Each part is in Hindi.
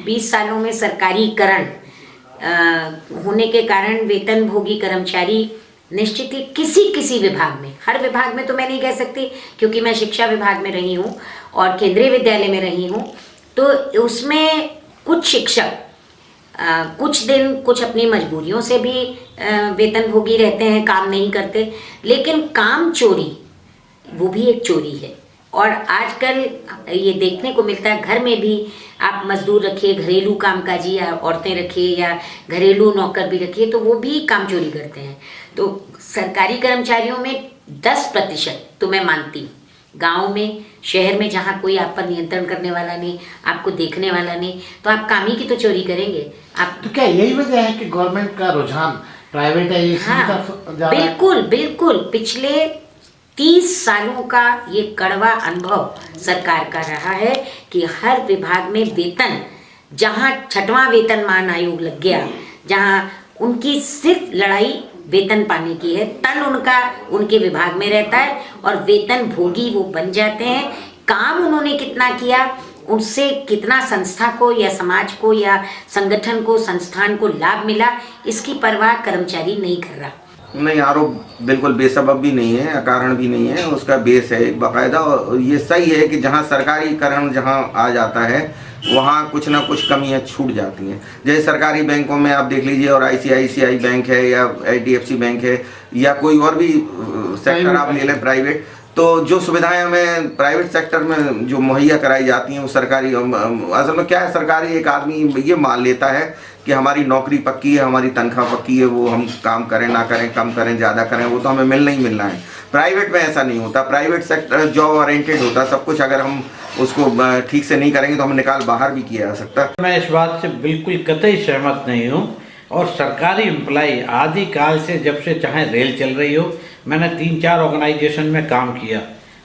20 सालों में सरकारीकरण होने के कारण वेतनभोगी कर्मचारी निश्चित ही किसी विभाग में, हर विभाग में तो मैं नहीं कह सकती क्योंकि मैं शिक्षा विभाग में रही हूँ और केंद्रीय विद्यालय में रही हूँ, तो उसमें कुछ शिक्षक कुछ दिन कुछ अपनी मजबूरियों से भी वेतनभोगी रहते हैं, काम नहीं करते, लेकिन काम चोरी वो भी एक चोरी है। और आजकल ये देखने को मिलता है, घर में भी आप मजदूर रखिए, घरेलू कामकाजी या औरतें रखिए या घरेलू नौकर भी रखिए, तो वो भी काम चोरी करते हैं। तो सरकारी कर्मचारियों में 10% तो मैं मानती हूँ, गाँव में, शहर में जहाँ कोई आप पर नियंत्रण करने वाला नहीं, आपको देखने वाला नहीं, तो आप काम ही की तो चोरी करेंगे आप। तो क्या यही वजह है कि गवर्नमेंट का रुझान प्राइवेटाइजेशन की तरफ जा रहा है? बिल्कुल बिल्कुल, पिछले 30 सालों का ये कड़वा अनुभव सरकार का रहा है कि हर विभाग में वेतन, जहाँ 6वां वेतनमान आयोग लग गया, जहाँ उनकी सिर्फ लड़ाई वेतन पाने की है, तन उनका उनके विभाग में रहता है और वेतन भोगी वो बन जाते हैं। काम उन्होंने कितना किया, उससे कितना संस्था को या समाज को या संगठन को, संस्थान को लाभ मिला, इसकी परवाह कर्मचारी नहीं कर रहा। नहीं, आरोप बिल्कुल बेसबब भी नहीं है, अकारण भी नहीं है, उसका बेस है एक बाकायदा। और ये सही है कि जहाँ सरकारीकरण जहाँ आ जाता है वहाँ कुछ ना कुछ कमियाँ छूट जाती हैं। जैसे सरकारी बैंकों में आप देख लीजिए, और ICICI बैंक है या HDFC बैंक है या कोई और भी सेक्टर आप ले लें प्राइवेट, तो जो सुविधाएं हमें प्राइवेट सेक्टर में जो मुहैया कराई जाती हैं वो सरकारी, असल में क्या है, सरकारी एक आदमी ये मान लेता है कि हमारी नौकरी पक्की है, हमारी तनख्वाह पक्की है, वो हम काम करें ना करें, कम करें ज़्यादा करें, वो तो हमें मिलना ही मिलना है। प्राइवेट में ऐसा नहीं होता, प्राइवेट सेक्टर जॉब ओरिएंटेड होता सब कुछ। अगर हम उसको ठीक से नहीं करेंगे तो हमें निकाल बाहर भी किया जा सकता। मैं इस बात से बिल्कुल कतई सहमत नहीं हूँ। और सरकारी एम्प्लॉय आदिकाल से, जब से चाहे रेल चल रही हो, मैंने 3-4 ऑर्गेनाइजेशन में काम किया,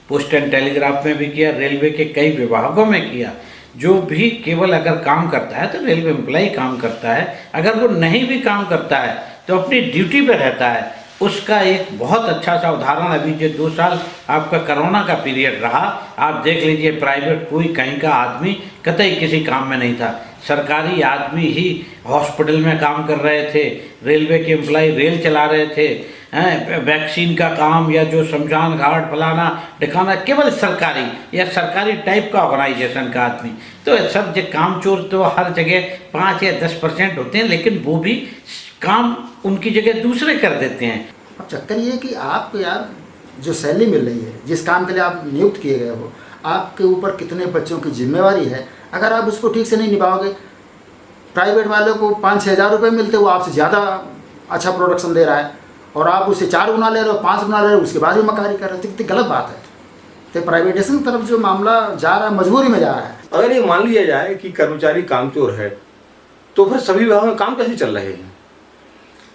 पोस्ट एंड टेलीग्राफ में भी किया, रेलवे के कई विभागों में किया। जो भी केवल अगर काम करता है तो रेलवे एम्प्लॉय काम करता है, अगर वो नहीं भी काम करता है तो अपनी ड्यूटी पे रहता है। उसका एक बहुत अच्छा सा उदाहरण अभी जो 2 साल आपका कोरोना का पीरियड रहा, आप देख लीजिए, प्राइवेट कोई कहीं का आदमी कतई किसी काम में नहीं था, सरकारी आदमी ही हॉस्पिटल में काम कर रहे थे, रेलवे के एम्प्लॉय रेल चला रहे थे, वैक्सीन का काम या जो शमशान घाट फलाना दिखाना, केवल सरकारी या सरकारी टाइप का ऑर्गेनाइजेशन का आदमी। तो सब जो काम चोर तो हर जगह 5 या 10% होते हैं, लेकिन वो भी काम उनकी जगह दूसरे कर देते हैं। अब चक्कर ये है कि आपको यार जो सैलरी मिल रही है, जिस काम के लिए आप नियुक्त किए गए हो, आपके ऊपर कितने बच्चों की जिम्मेवारी है। अगर आप उसको ठीक से नहीं निभाओगे, प्राइवेट वालों को 5-6 हज़ार रुपये मिलते, वो आपसे ज़्यादा अच्छा प्रोडक्शन दे रहा है और आप उससे 4 गुना ले रहे हो, 5 गुना ले रहे हो, उसके बाद भी मकारी कर रहे हो, तो कितनी गलत बात है। तो प्राइवेटाइजेशन की तरफ जो मामला जा रहा है, मजबूरी में जा रहा है। अगर ये मान लिया जाए कि कर्मचारी कामचोर है, तो फिर सभी विभागों में काम कैसे चल रहे हैं?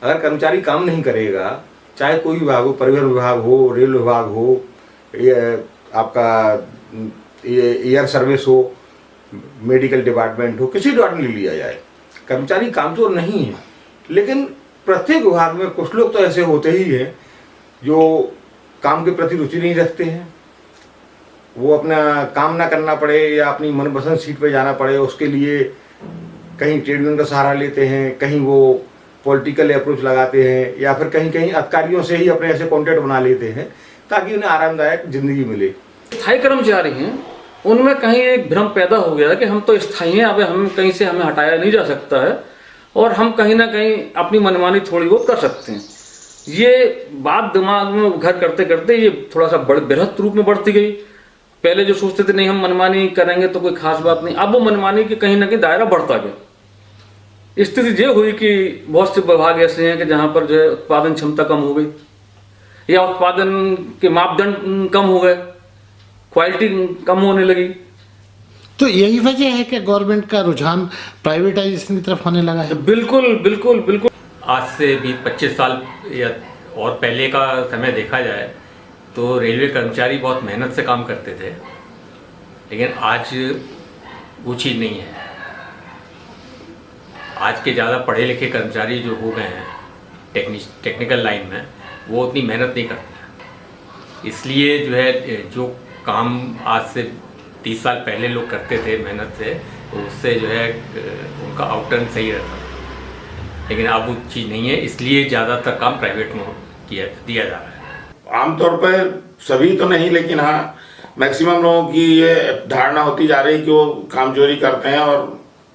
अगर कर्मचारी काम नहीं करेगा, चाहे कोई विभाग हो, परिवहन विभाग हो, रेल विभाग हो, आपका एयर सर्विस हो, मेडिकल डिपार्टमेंट हो, किसी डिपार्टमेंट ले लिया जाए, कर्मचारी कामचोर नहीं है। लेकिन प्रत्येक विभाग में कुछ लोग तो ऐसे होते ही हैं जो काम के प्रति रुचि नहीं रखते हैं। वो अपना काम ना करना पड़े या अपनी मनपसंद सीट पर जाना पड़े, उसके लिए कहीं ट्रेड यूनियन का सहारा लेते हैं, कहीं वो पॉलिटिकल अप्रोच लगाते हैं, या फिर कहीं कहीं अधिकारियों से ही अपने ऐसे कॉन्टैक्ट बना लेते हैं ताकि उन्हें आरामदायक जिंदगी मिले। स्थायी कर्मचारी हैं, उनमें कहीं एक भ्रम पैदा हो गया कि हम तो स्थायी हैं, अब हम कहीं से हमें हटाया नहीं जा सकता है और हम कहीं ना कहीं अपनी मनमानी थोड़ी बहुत कर सकते हैं। ये बात दिमाग में घर करते करते ये थोड़ा सा बृहद रूप में बढ़ती गई। पहले जो सोचते थे नहीं हम मनमानी करेंगे तो कोई खास बात नहीं, अब वो मनमानी के कहीं ना कहीं दायरा बढ़ता गया। स्थिति ये हुई कि बहुत से विभाग ऐसे हैं कि जहाँ पर जो है उत्पादन क्षमता कम हो गई या उत्पादन के मापदंड कम हो गए, क्वालिटी कम होने लगी। तो यही वजह है कि गवर्नमेंट का रुझान प्राइवेटाइजेशन की तरफ होने लगा है। बिल्कुल बिल्कुल बिल्कुल। आज से भी 25 साल या और पहले का समय देखा जाए तो रेलवे कर्मचारी बहुत मेहनत से काम करते थे, लेकिन आज वो चीज़ नहीं है। आज के ज़्यादा पढ़े लिखे कर्मचारी जो हो गए हैं टेक्निकल लाइन में, वो उतनी मेहनत नहीं करते। इसलिए जो है, जो काम आज से 30 साल पहले लोग करते थे मेहनत से, तो उससे जो है उनका आउटटर्न सही रहता था। लेकिन अब वो चीज़ नहीं है, इसलिए ज़्यादातर काम प्राइवेट में दिया जा रहा है। आमतौर पर सभी तो नहीं, लेकिन हाँ मैक्सिमम लोगों की ये धारणा होती जा रही है कि वो काम चोरी करते हैं और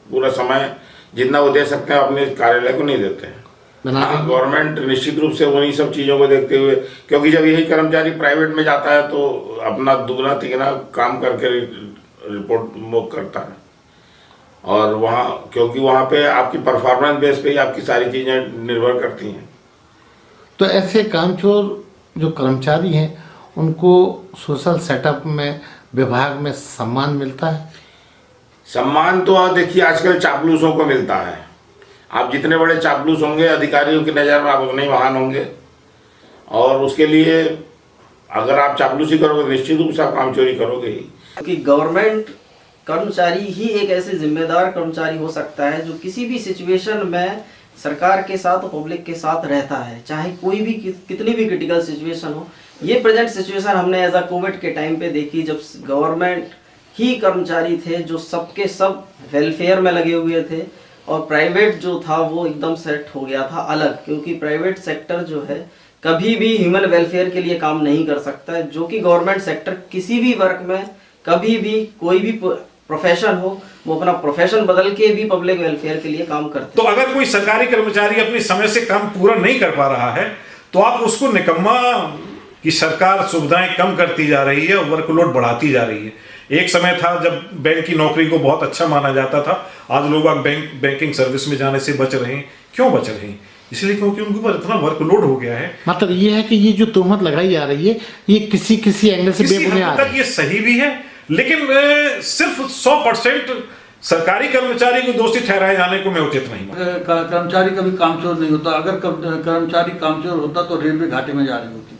पूरा समय जितना वो दे सकते हैं अपने कार्यालय को नहीं देते हैं। हाँ, गवर्नमेंट निश्चित रूप से उन्हीं सब चीज़ों को देखते हुए, क्योंकि जब यही कर्मचारी प्राइवेट में जाता है तो अपना दुगना तिगना काम करके रिपोर्ट मुक करता है, और वहाँ क्योंकि वहाँ पे आपकी परफॉर्मेंस बेस पे ही आपकी सारी चीज़ें निर्भर करती हैं। तो ऐसे कामचोर जो कर्मचारी हैं उनको सोशल सेटअप में विभाग में सम्मान मिलता है? सम्मान तो आप देखिए आजकल चापलूसों को मिलता है। आप जितने बड़े चापलूस होंगे अधिकारियों की नज़र में आप उतने ही महान होंगे, और उसके लिए अगर आप चापलूसी करोगे निश्चित रूप से आप काम चोरी करोगे ही। क्योंकि गवर्नमेंट कर्मचारी ही एक ऐसे जिम्मेदार कर्मचारी हो सकता है जो किसी भी सिचुएशन में सरकार के साथ पब्लिक के साथ रहता है, चाहे कोई भी कितनी भी क्रिटिकल सिचुएशन हो। ये प्रेजेंट सिचुएशन हमने एज अ कोविड के टाइम पे देखी, जब गवर्नमेंट ही कर्मचारी थे जो सबके सब वेलफेयर में लगे हुए थे, और प्राइवेट जो था वो एकदम सेट हो गया था अलग, क्योंकि प्राइवेट सेक्टर जो है कभी भी ह्यूमन वेलफेयर के लिए काम नहीं कर सकता है, जो कि गवर्नमेंट सेक्टर किसी भी वर्क में कभी भी कोई भी प्रोफेशन हो वो अपना प्रोफेशन बदल के भी पब्लिक वेलफेयर के लिए काम करते हैं। तो अगर कोई सरकारी कर्मचारी अपनी समय से काम पूरा नहीं कर पा रहा है तो आप उसको निकम्मा कि सरकार सुविधाएं कम करती जा रही है और वर्कलोड बढ़ाती जा रही है। एक समय था जब बैंक की नौकरी को बहुत अच्छा माना जाता था, आज लोग बैंकिंग सर्विस में जाने से बच रहे हैं। क्यों बच रहे हैं? इसलिए क्योंकि उनके ऊपर इतना वर्कलोड हो गया है। मतलब ये है कि ये जो तोहमत लगाई जा रही है ये किसी एंगल से बेबुनियाद है। ये सही भी है, लेकिन सिर्फ 100% सरकारी कर्मचारी को दोषी ठहराए जाने को मैं उचित नहीं मानता। कर्मचारी कभी कामचोर नहीं होता। अगर कर्मचारी कामचोर होता तो रेलवे घाटे में जा रही होती।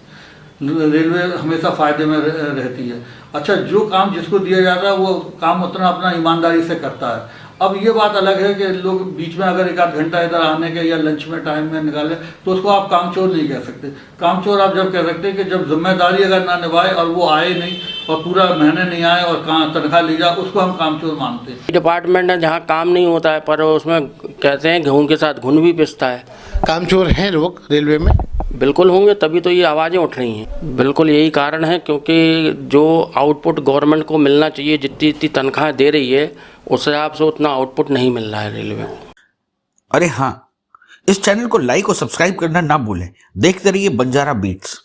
रेलवे हमेशा फायदे में रहती है। अच्छा, जो काम जिसको दिया जाता है वो काम उतना अपना ईमानदारी से करता है। अब ये बात अलग है कि लोग बीच में अगर एक आध घंटा इधर आने के या लंच में टाइम में निकाले तो उसको आप कामचोर नहीं कह सकते। कामचोर आप जब कह सकते हैं कि जब जिम्मेदारी अगर ना निभाए और वो आए नहीं और पूरा महीने नहीं आए और तनख्वाह ली जाए, उसको हम कामचोर मानते हैं। डिपार्टमेंट है जहाँ काम नहीं होता है पर उसमें कहते हैं गेहूँ के साथ घुन भी पिसता है। कामचोर हैं लोग रेलवे में? बिल्कुल होंगे, तभी तो ये आवाज़ें उठ रही हैं। बिल्कुल यही कारण है, क्योंकि जो आउटपुट गवर्नमेंट को मिलना चाहिए, जितनी तनख्वाह दे रही है उस हिसाब से उतना आउटपुट नहीं मिल रहा है रेलवे को। अरे हाँ, इस चैनल को लाइक और सब्सक्राइब करना ना भूलें। देखते रहिए बंजारा बीट्स।